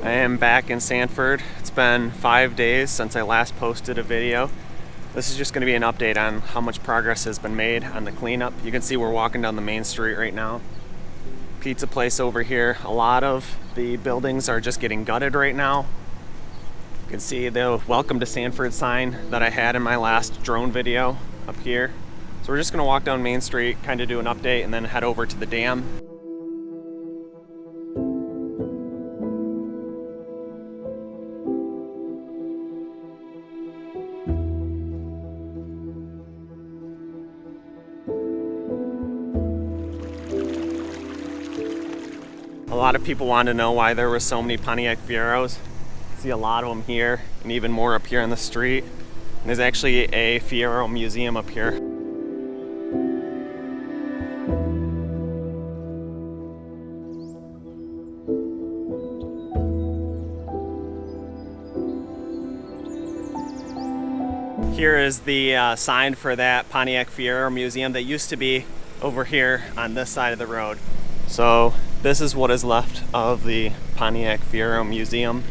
I am back in Sanford. It's been 5 days since I last posted a video. This is just going to be an update on how much progress has been made on the cleanup. You can see we're walking down the main street right now. Pizza place over here. A lot of the buildings are just getting gutted right now. You can see the welcome to Sanford sign that I had in my last drone video up here. So we're just going to walk down Main Street, kind of do an update, and then head over to the dam. A lot of people wanted to know why there were so many Pontiac Fieros. See a lot of them here, and even more up here on the street. And there's actually a Fiero museum up here. Here is the sign for that Pontiac Fiero museum that used to be over here on this side of the road. So this is what is left of the Pontiac Fiero museum.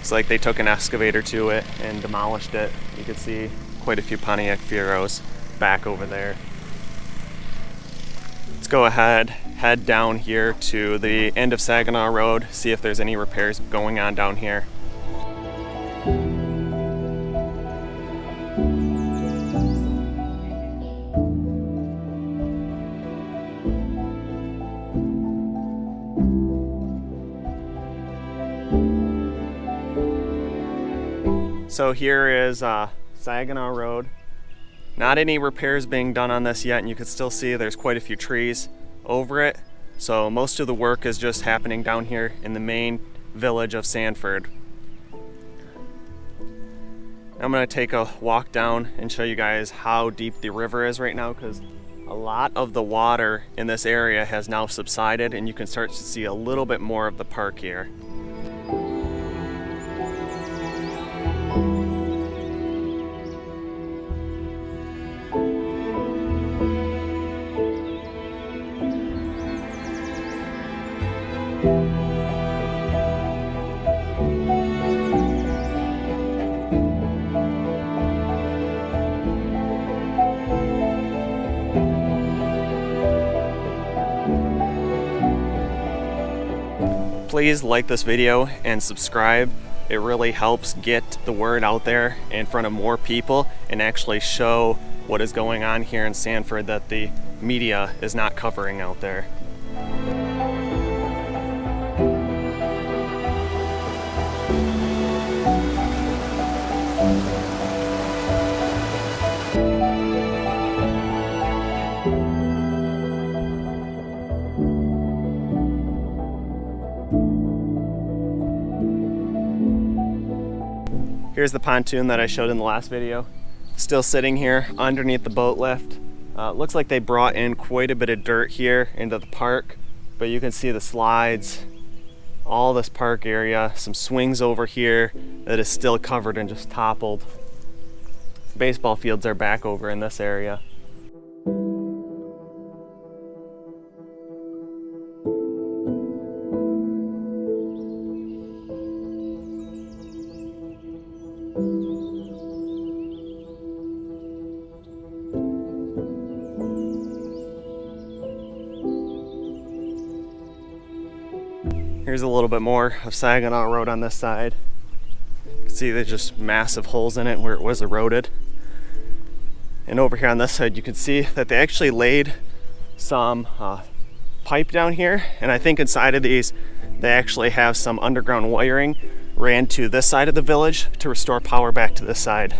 It's like they took an excavator to it and demolished it. You can see quite a few Pontiac Fieros back over there. Let's go ahead, head down here to the end of Saginaw Road, see if there's any repairs going on down here. So here is Saginaw Road. Not any repairs being done on this yet, and you can still see there's quite a few trees over it. So most of the work is just happening down here in the main village of Sanford. I'm gonna take a walk down and show you guys how deep the river is right now, because a lot of the water in this area has now subsided, and you can start to see a little bit more of the park here. Please like this video and subscribe. It really helps get the word out there in front of more people and actually show what is going on here in Sanford that the media is not covering out there. Here's the pontoon that I showed in the last video. Still sitting here underneath the boat lift. Looks like they brought in quite a bit of dirt here into the park, but you can see the slides, all this park area, some swings over here that is still covered and just toppled. Baseball fields are back over in this area. Here's a little bit more of Saginaw Road on this side. You can see there's just massive holes in it where it was eroded. And over here on this side, you can see that they actually laid some pipe down here. And I think inside of these, they actually have some underground wiring ran to this side of the village to restore power back to this side.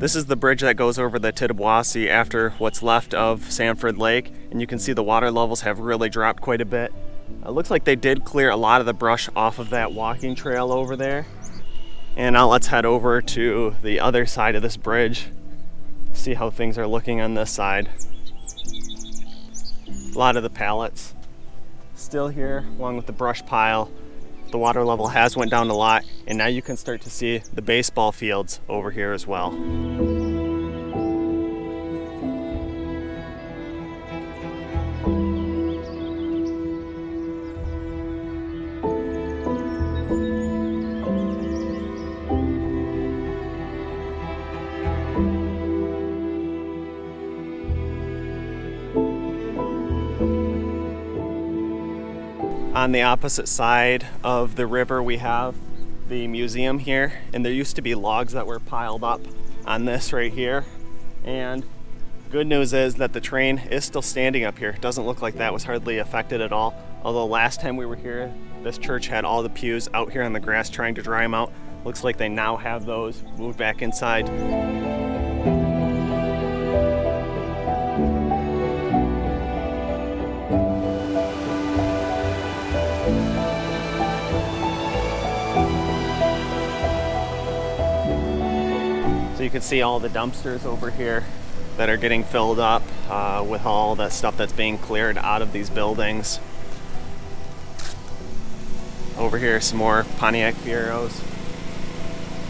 This is the bridge that goes over the Tittabawassee after what's left of Sanford Lake, and you can see the water levels have really dropped quite a bit. It looks like they did clear a lot of the brush off of that walking trail over there. And now let's head over to the other side of this bridge, see how things are looking on this side. A lot of the pallets still here, along with the brush pile. The water level has went down a lot, and now you can start to see the baseball fields over here as well. On the opposite side of the river, we have the museum here, and there used to be logs that were piled up on this right here. And good news is that the train is still standing up here. It doesn't look like that was hardly affected at all. Although last time we were here, this church had all the pews out here on the grass trying to dry them out. Looks like they now have those moved back inside. You can see all the dumpsters over here that are getting filled up with all that stuff that's being cleared out of these buildings. Over here, some more Pontiac Fieros.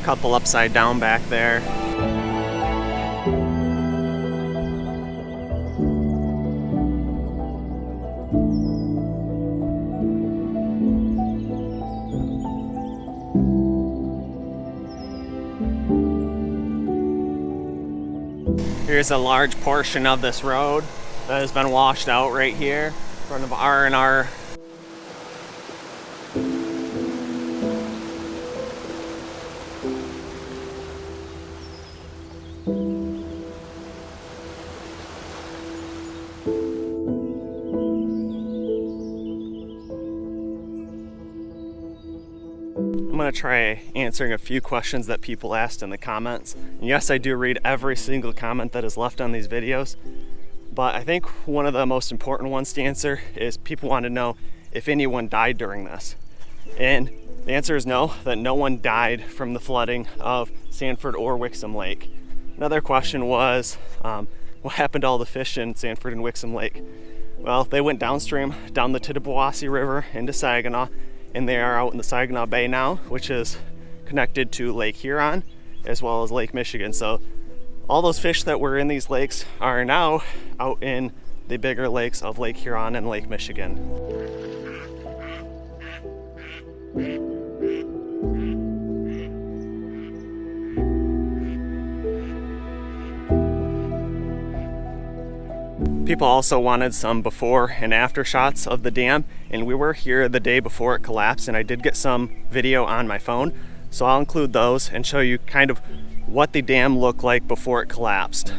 A couple upside down back there. Here's a large portion of this road that has been washed out right here in front of R&R. I'm going to try answering a few questions that people asked in the comments. And yes, I do read every single comment that is left on these videos, but I think one of the most important ones to answer is people want to know if anyone died during this. And the answer is no, that no one died from the flooding of Sanford or Wixom Lake. Another question was, what happened to all the fish in Sanford and Wixom Lake? Well, they went downstream, down the Tittabawassee River into Saginaw, and they are out in the Saginaw Bay now, which is connected to Lake Huron as well as Lake Michigan. So all those fish that were in these lakes are now out in the bigger lakes of Lake Huron and Lake Michigan. People also wanted some before and after shots of the dam, and we were here the day before it collapsed, and I did get some video on my phone, so I'll include those and show you kind of what the dam looked like before it collapsed.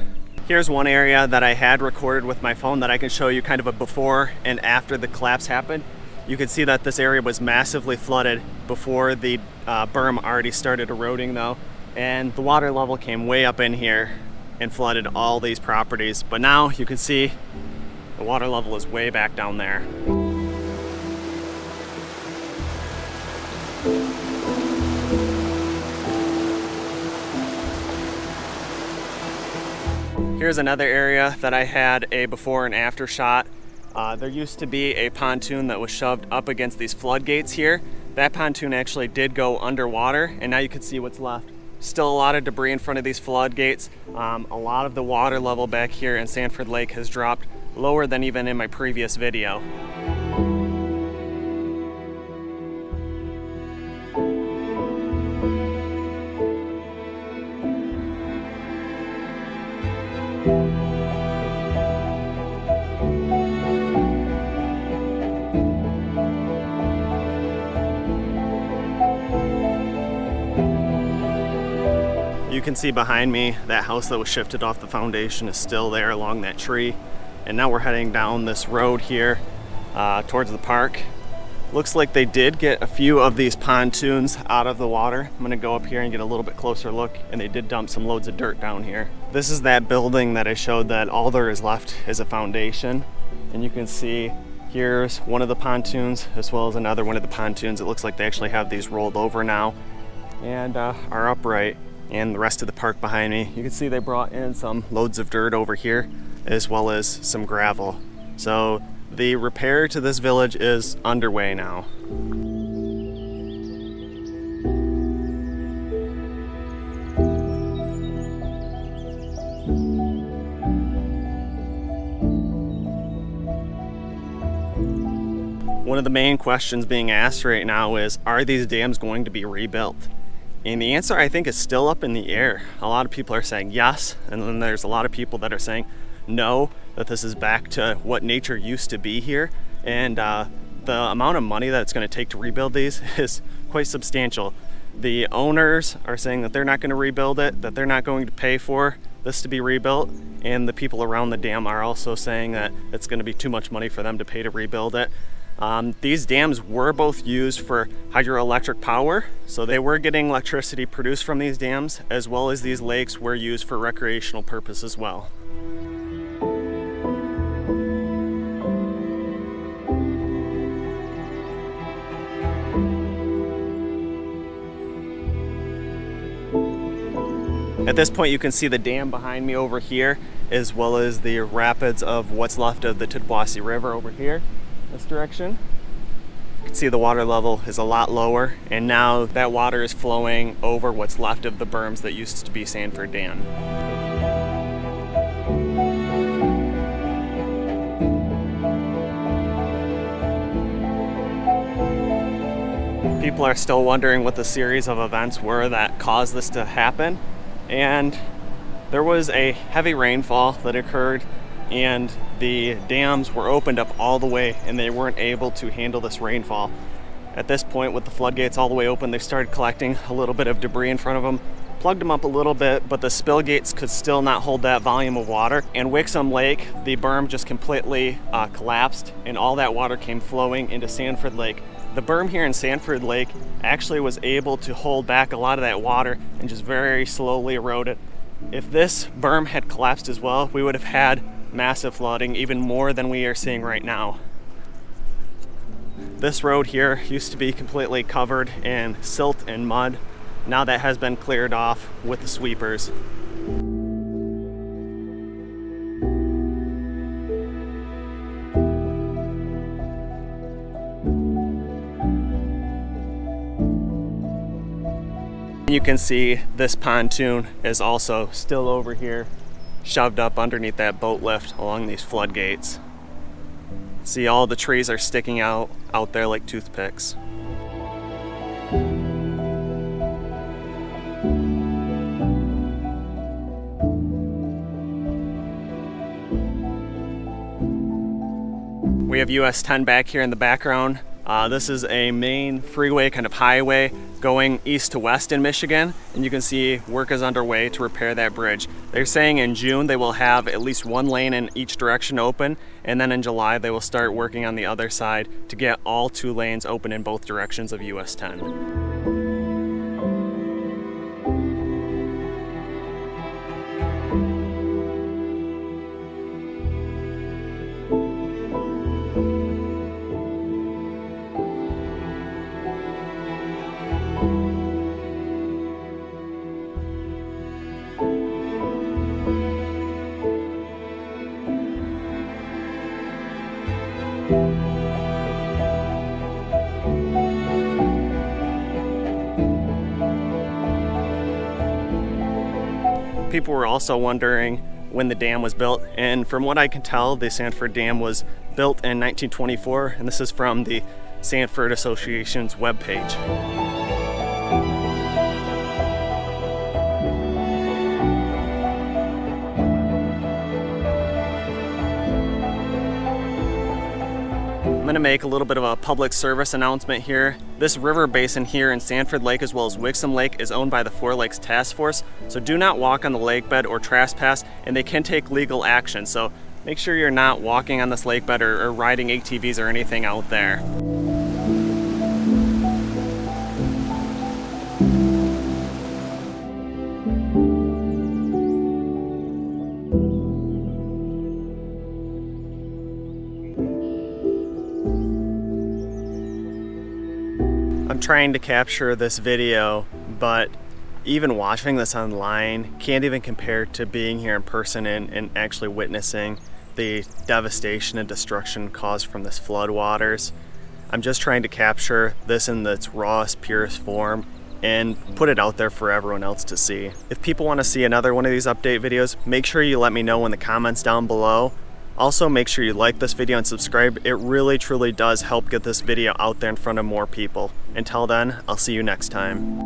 Here's one area that I had recorded with my phone that I can show you kind of a before and after the collapse happened. You can see that this area was massively flooded before the berm already started eroding though, and the water level came way up in here and flooded all these properties. But now you can see the water level is way back down there. Here's another area that I had a before and after shot. There used to be a pontoon that was shoved up against these floodgates here. That pontoon actually did go underwater, and now you can see what's left. Still a lot of debris in front of these floodgates. A lot of the water level back here in Sanford Lake has dropped lower than even in my previous video. You can see behind me that house that was shifted off the foundation is still there along that tree. And now we're heading down this road here towards the park. Looks like they did get a few of these pontoons out of the water. I'm gonna go up here and get a little bit closer look, and they did dump some loads of dirt down here. This is that building that I showed that all there is left is a foundation. And you can see Here's one of the pontoons as well as another one of the pontoons. It looks like they actually have these rolled over now and are upright. And the rest of the park behind me, you can see they brought in some loads of dirt over here as well as some gravel. So the repair to this village is underway now. One of the main questions being asked right now is, are these dams going to be rebuilt? And the answer, I think, is still up in the air. A lot of people are saying yes, and then there's a lot of people that are saying no, that this is back to what nature used to be here. And the amount of money that it's going to take to rebuild these is quite substantial. The owners are saying that they're not going to rebuild it, that they're not going to pay for this to be rebuilt, and the people around the dam are also saying that it's going to be too much money for them to pay to rebuild it. These dams were both used for hydroelectric power, so they were getting electricity produced from these dams, as well as these lakes were used for recreational purpose as well. At this point, you can see the dam behind me over here, as well as the rapids of what's left of the Tidwassie River over here, this direction. You can see the water level is a lot lower, and now that water is flowing over what's left of the berms that used to be Sanford Dam. People are still wondering what the series of events were that caused this to happen. And there was a heavy rainfall that occurred, and the dams were opened up all the way, and they weren't able to handle this rainfall. At this point, with the floodgates all the way open, they started collecting a little bit of debris in front of them, plugged them up a little bit, but the spill gates could still not hold that volume of water. And Wixom Lake, the berm just completely collapsed, and all that water came flowing into Sanford Lake. The berm here in Sanford Lake actually was able to hold back a lot of that water and just very slowly erode it. If this berm had collapsed as well, we would have had massive flooding, even more than we are seeing right now. This road here used to be completely covered in silt and mud. Now that has been cleared off with the sweepers. You can see this pontoon is also still over here, shoved up underneath that boat lift along these floodgates. See, all the trees are sticking out there like toothpicks. We have US 10 back here in the background. This is a main freeway, kind of highway, going east to west in Michigan, and you can see work is underway to repair that bridge. They're saying in June they will have at least one lane in each direction open, and then in July they will start working on the other side to get all two lanes open in both directions of US 10. People were also wondering when the dam was built, and from what I can tell, the Sanford Dam was built in 1924, and this is from the Sanford Association's webpage. I'm going to make a little bit of a public service announcement here. This river basin here in Sanford Lake as well as Wixom Lake is owned by the Four Lakes Task Force, so do not walk on the lake bed or trespass, and they can take legal action. So make sure you're not walking on this lake bed or riding ATVs or anything out there. trying to capture this video, but even watching this online can't even compare to being here in person and actually witnessing the devastation and destruction caused from this flood waters. I'm just trying to capture this in its rawest, purest form and put it out there for everyone else to see. If people want to see another one of these update videos, make sure you let me know in the comments down below. Also, make sure you like this video and subscribe. It really truly does help get this video out there in front of more people. Until then, I'll see you next time.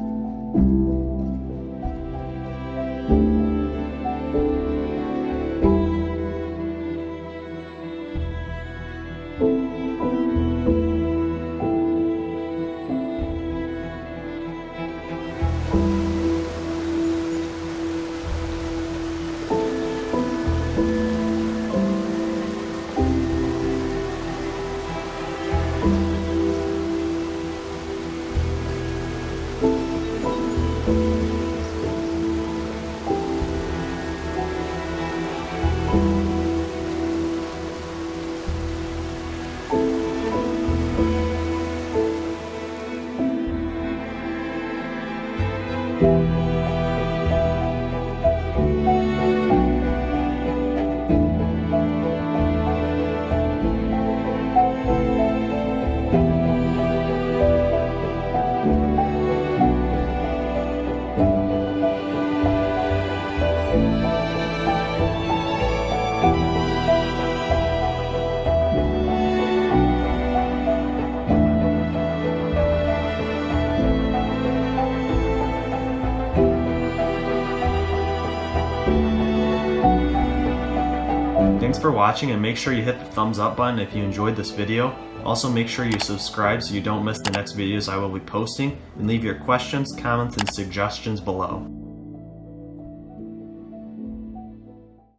Thanks for watching, and make sure you hit the thumbs up button if you enjoyed this video. Also, make sure you subscribe so you don't miss the next videos I will be posting, and leave your questions, comments, and suggestions below.